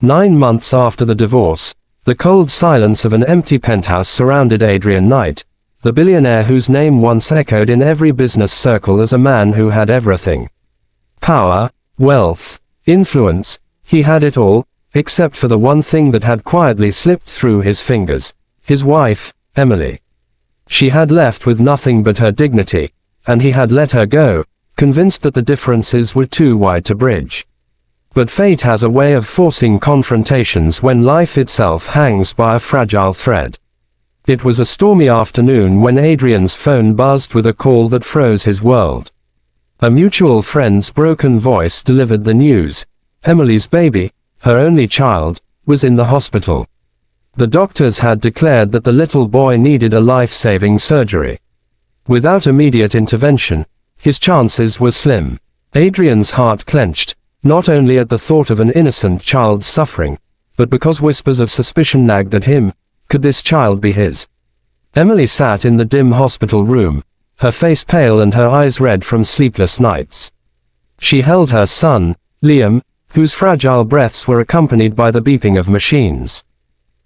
9 months after the divorce, the cold silence of an empty penthouse surrounded Adrian Knight, the billionaire whose name once echoed in every business circle as a man who had everything. Power, wealth, influence, he had it all, except for the one thing that had quietly slipped through his fingers: his wife, Emily. She had left with nothing but her dignity, and he had let her go, convinced that the differences were too wide to bridge. But fate has a way of forcing confrontations when life itself hangs by a fragile thread. It was a stormy afternoon when Adrian's phone buzzed with a call that froze his world. A mutual friend's broken voice delivered the news: Emily's baby, her only child, was in the hospital. The doctors had declared that the little boy needed a life-saving surgery. Without immediate intervention, his chances were slim. Adrian's heart clenched, not only at the thought of an innocent child's suffering, but because whispers of suspicion nagged at him. Could this child be his? Emily sat in the dim hospital room, her face pale and her eyes red from sleepless nights. She held her son, Liam, whose fragile breaths were accompanied by the beeping of machines.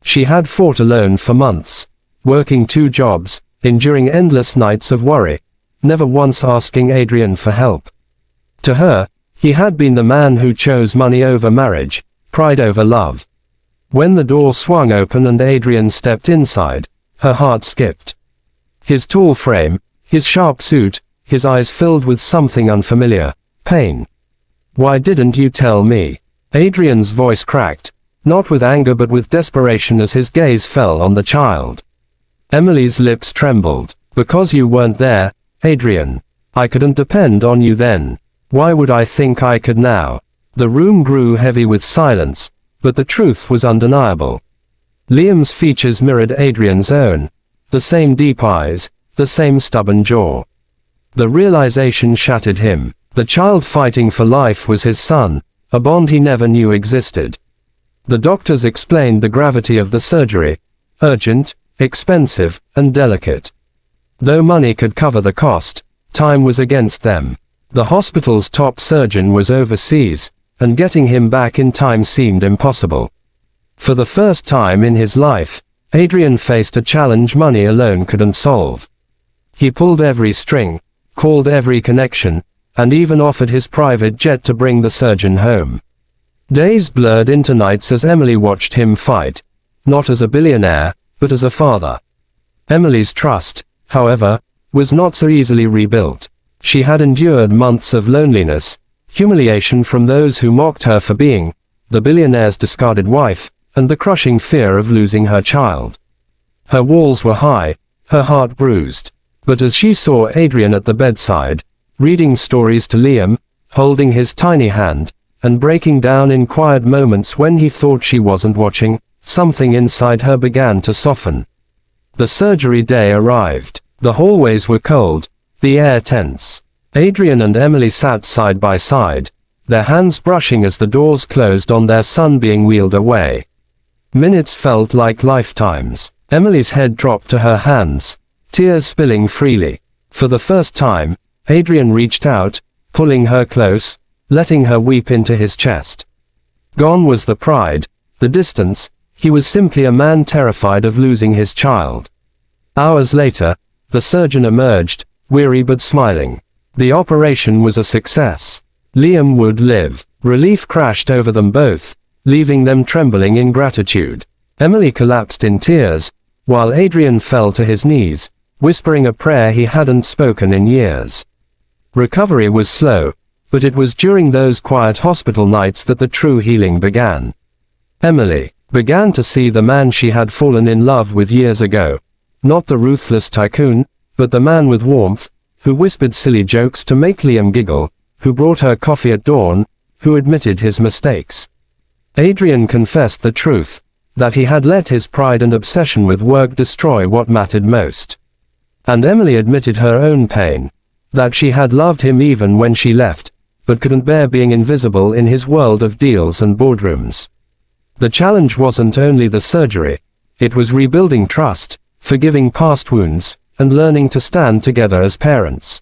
She had fought alone for months, working 2 jobs, enduring endless nights of worry, never once asking Adrian for help. To her, he had been the man who chose money over marriage, pride over love. When the door swung open and Adrian stepped inside, her heart skipped. His tall frame, his sharp suit, his eyes filled with something unfamiliar: pain. "Why didn't you tell me?" Adrian's voice cracked, not with anger but with desperation as his gaze fell on the child. Emily's lips trembled. "Because you weren't there, Adrian. I couldn't depend on you then. Why would I think I could now?" The room grew heavy with silence, but the truth was undeniable. Liam's features mirrored Adrian's own. The same deep eyes, the same stubborn jaw. The realization shattered him. The child fighting for life was his son, a bond he never knew existed. The doctors explained the gravity of the surgery: urgent, expensive, and delicate. Though money could cover the cost, time was against them. The hospital's top surgeon was overseas, and getting him back in time seemed impossible. For the first time in his life, Adrian faced a challenge money alone couldn't solve. He pulled every string, called every connection, and even offered his private jet to bring the surgeon home. Days blurred into nights as Emily watched him fight, not as a billionaire, but as a father. Emily's trust, however, was not so easily rebuilt. She had endured months of loneliness, humiliation from those who mocked her for being the billionaire's discarded wife, and the crushing fear of losing her child. Her walls were high, her heart bruised. But as she saw Adrian at the bedside, reading stories to Liam, holding his tiny hand, and breaking down in quiet moments when he thought she wasn't watching, something inside her began to soften. The surgery day arrived. The hallways were cold, the air tense. Adrian and Emily sat side by side, their hands brushing as the doors closed on their son being wheeled away. Minutes felt like lifetimes. Emily's head dropped to her hands, tears spilling freely. For the first time, Adrian reached out, pulling her close, letting her weep into his chest. Gone was the pride, the distance. He was simply a man terrified of losing his child. Hours later, the surgeon emerged, weary but smiling. The operation was a success. Liam would live. Relief crashed over them both, leaving them trembling in gratitude. Emily collapsed in tears, while Adrian fell to his knees, whispering a prayer he hadn't spoken in years. Recovery was slow, but it was during those quiet hospital nights that the true healing began. Emily began to see the man she had fallen in love with years ago. Not the ruthless tycoon, but the man with warmth, who whispered silly jokes to make Liam giggle, who brought her coffee at dawn, who admitted his mistakes. Adrian confessed the truth, that he had let his pride and obsession with work destroy what mattered most. And Emily admitted her own pain, that she had loved him even when she left, but couldn't bear being invisible in his world of deals and boardrooms. The challenge wasn't only the surgery, it was rebuilding trust, forgiving past wounds, and learning to stand together as parents.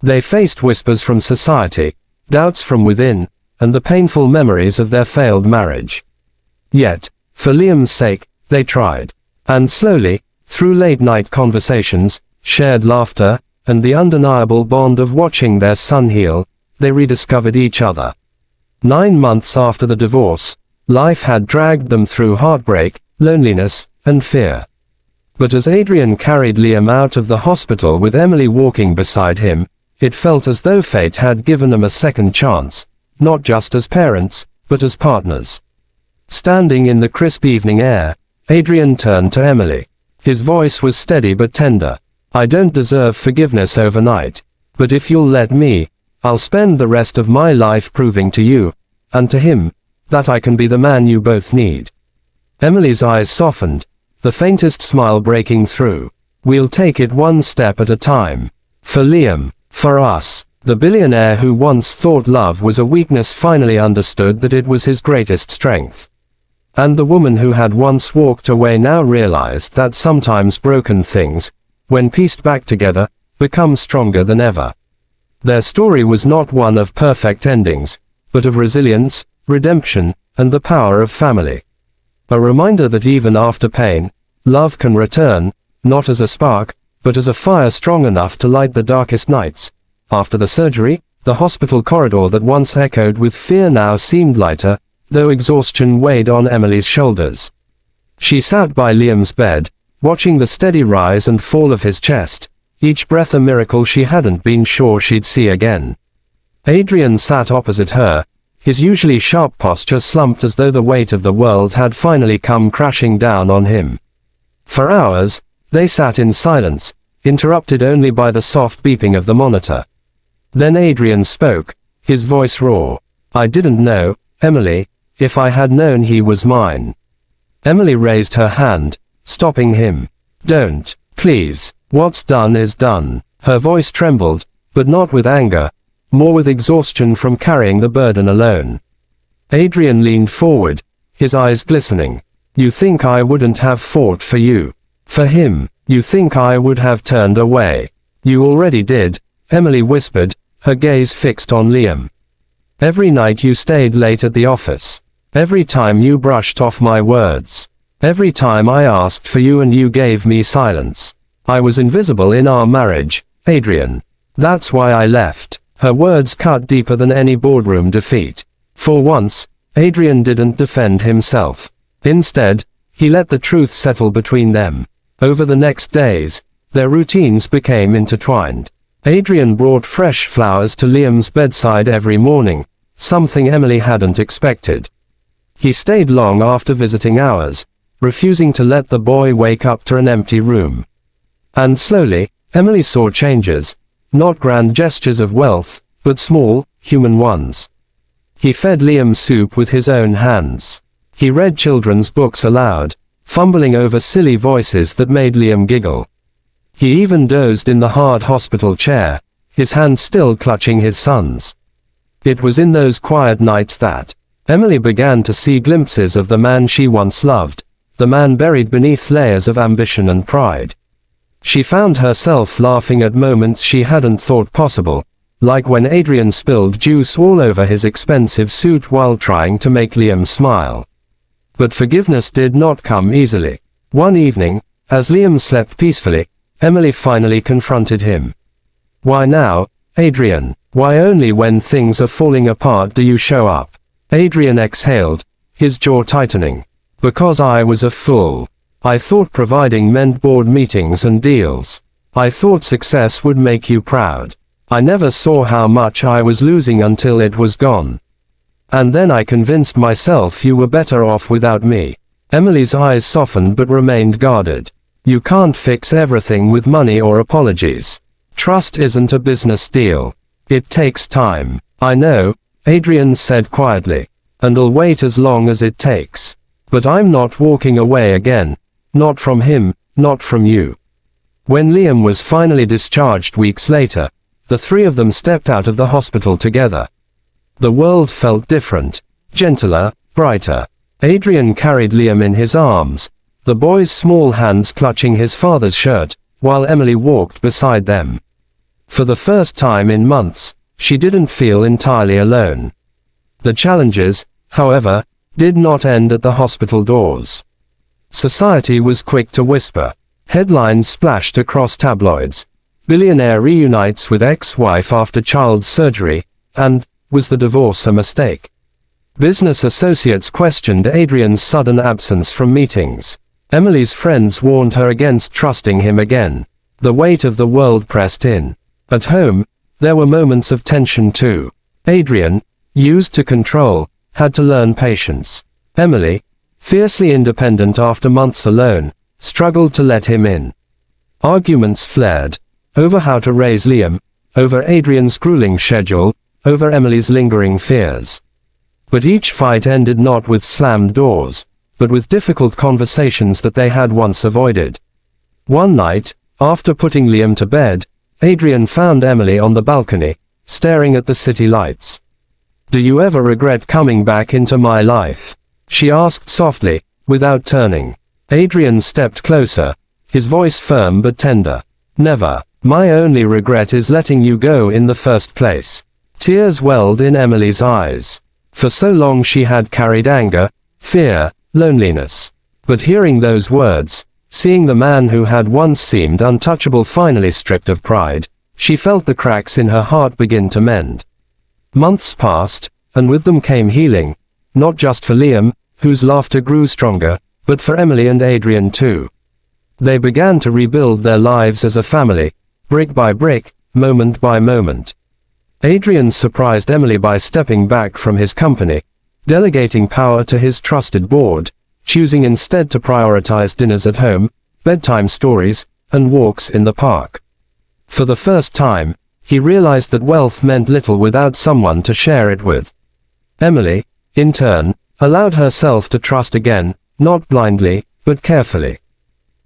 They faced whispers from society, doubts from within, and the painful memories of their failed marriage. Yet, for Liam's sake, they tried. And slowly, through late-night conversations, shared laughter, and the undeniable bond of watching their son heal, they rediscovered each other. 9 months after the divorce, life had dragged them through heartbreak, loneliness, and fear. But as Adrian carried Liam out of the hospital with Emily walking beside him, it felt as though fate had given them a second chance, not just as parents, but as partners. Standing in the crisp evening air, Adrian turned to Emily. His voice was steady but tender. "I don't deserve forgiveness overnight, but if you'll let me, I'll spend the rest of my life proving to you, and to him, that I can be the man you both need." Emily's eyes softened, the faintest smile breaking through. "We'll take it one step at a time. For Liam, for us." The billionaire who once thought love was a weakness finally understood that it was his greatest strength. And the woman who had once walked away now realized that sometimes broken things, when pieced back together, become stronger than ever. Their story was not one of perfect endings, but of resilience, redemption, and the power of family. A reminder that even after pain, love can return, not as a spark, but as a fire strong enough to light the darkest nights. After the surgery, the hospital corridor that once echoed with fear now seemed lighter, though exhaustion weighed on Emily's shoulders. She sat by Liam's bed, watching the steady rise and fall of his chest, each breath a miracle she hadn't been sure she'd see again. Adrian sat opposite her, his usually sharp posture slumped as though the weight of the world had finally come crashing down on him. For hours, they sat in silence, interrupted only by the soft beeping of the monitor. Then Adrian spoke, his voice raw. "I didn't know, Emily, if I had known he was mine." Emily raised her hand, stopping him. "Don't, please. What's done is done." Her voice trembled, but not with anger, more with exhaustion from carrying the burden alone. Adrian leaned forward, his eyes glistening. "You think I wouldn't have fought for you? For him? You think I would have turned away? You already did," Emily whispered, her gaze fixed on Liam. "Every night you stayed late at the office. Every time you brushed off my words. Every time I asked for you and you gave me silence. I was invisible in our marriage, Adrian. That's why I left." Her words cut deeper than any boardroom defeat. For once, Adrian didn't defend himself. Instead, he let the truth settle between them. Over the next days, their routines became intertwined. Adrian brought fresh flowers to Liam's bedside every morning, something Emily hadn't expected. He stayed long after visiting hours, refusing to let the boy wake up to an empty room. And slowly, Emily saw changes, not grand gestures of wealth, but small, human ones. He fed Liam soup with his own hands. He read children's books aloud, fumbling over silly voices that made Liam giggle. He even dozed in the hard hospital chair, his hand still clutching his son's. It was in those quiet nights that Emily began to see glimpses of the man she once loved, the man buried beneath layers of ambition and pride. She found herself laughing at moments she hadn't thought possible, like when Adrian spilled juice all over his expensive suit while trying to make Liam smile. But forgiveness did not come easily. One evening, as Liam slept peacefully, Emily finally confronted him. "Why now, Adrian? Why only when things are falling apart do you show up?" Adrian exhaled, his jaw tightening. "Because I was a fool. I thought providing meant board meetings and deals. I thought success would make you proud. I never saw how much I was losing until it was gone. And then I convinced myself you were better off without me." Emily's eyes softened but remained guarded. "You can't fix everything with money or apologies. Trust isn't a business deal. It takes time." "I know," Adrian said quietly, "and I'll wait as long as it takes. But I'm not walking away again. Not from him, not from you." When Liam was finally discharged weeks later, the three of them stepped out of the hospital together. The world felt different, gentler, brighter. Adrian carried Liam in his arms, the boy's small hands clutching his father's shirt, while Emily walked beside them. For the first time in months, she didn't feel entirely alone. The challenges, however, did not end at the hospital doors. Society was quick to whisper. Headlines splashed across tabloids. Billionaire reunites with ex-wife after child's surgery, and, was the divorce a mistake? Business associates questioned Adrian's sudden absence from meetings. Emily's friends warned her against trusting him again. The weight of the world pressed in. At home, there were moments of tension too. Adrian, used to control, had to learn patience. Emily, fiercely independent after months alone, struggled to let him in. Arguments flared, over how to raise Liam, over Adrian's grueling schedule, over Emily's lingering fears. But each fight ended not with slammed doors, but with difficult conversations that they had once avoided. One night, after putting Liam to bed, Adrian found Emily on the balcony, staring at the city lights. "Do you ever regret coming back into my life?" she asked softly, without turning. Adrian stepped closer, his voice firm but tender. "Never. My only regret is letting you go in the first place." Tears welled in Emily's eyes. For so long she had carried anger, fear, loneliness. But hearing those words, seeing the man who had once seemed untouchable finally stripped of pride, she felt the cracks in her heart begin to mend. Months passed, and with them came healing, not just for Liam, whose laughter grew stronger, but for Emily and Adrian too. They began to rebuild their lives as a family, brick by brick, moment by moment. Adrian surprised Emily by stepping back from his company, delegating power to his trusted board, choosing instead to prioritize dinners at home, bedtime stories, and walks in the park. For the first time, he realized that wealth meant little without someone to share it with. Emily, in turn, allowed herself to trust again, not blindly, but carefully.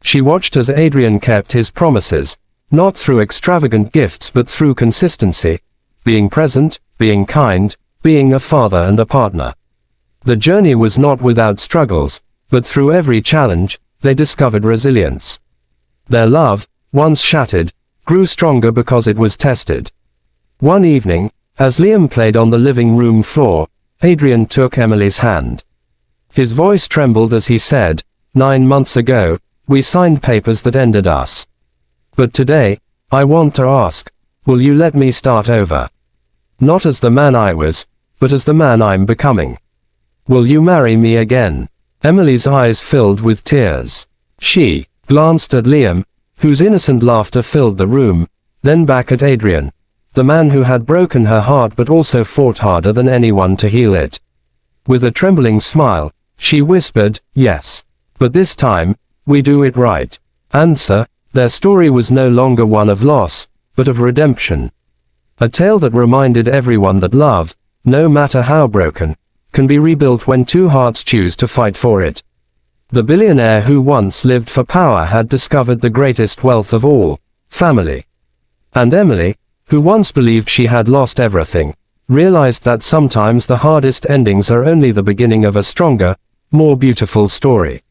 She watched as Adrian kept his promises, not through extravagant gifts but through consistency, being present, being kind, being a father and a partner. The journey was not without struggles, but through every challenge, they discovered resilience. Their love, once shattered, grew stronger because it was tested. One evening, as Liam played on the living room floor, Adrian took Emily's hand. His voice trembled as he said, "9 months ago, we signed papers that ended us. But today, I want to ask, will you let me start over? Not as the man I was, but as the man I'm becoming. Will you marry me again?" Emily's eyes filled with tears. She glanced at Liam, whose innocent laughter filled the room, then back at Adrian, the man who had broken her heart but also fought harder than anyone to heal it. With a trembling smile, she whispered, "Yes. But this time, we do it right." Answer, their story was no longer one of loss, but of redemption. A tale that reminded everyone that love, no matter how broken, can be rebuilt when two hearts choose to fight for it. The billionaire who once lived for power had discovered the greatest wealth of all, family. And Emily, who once believed she had lost everything, realized that sometimes the hardest endings are only the beginning of a stronger, more beautiful story.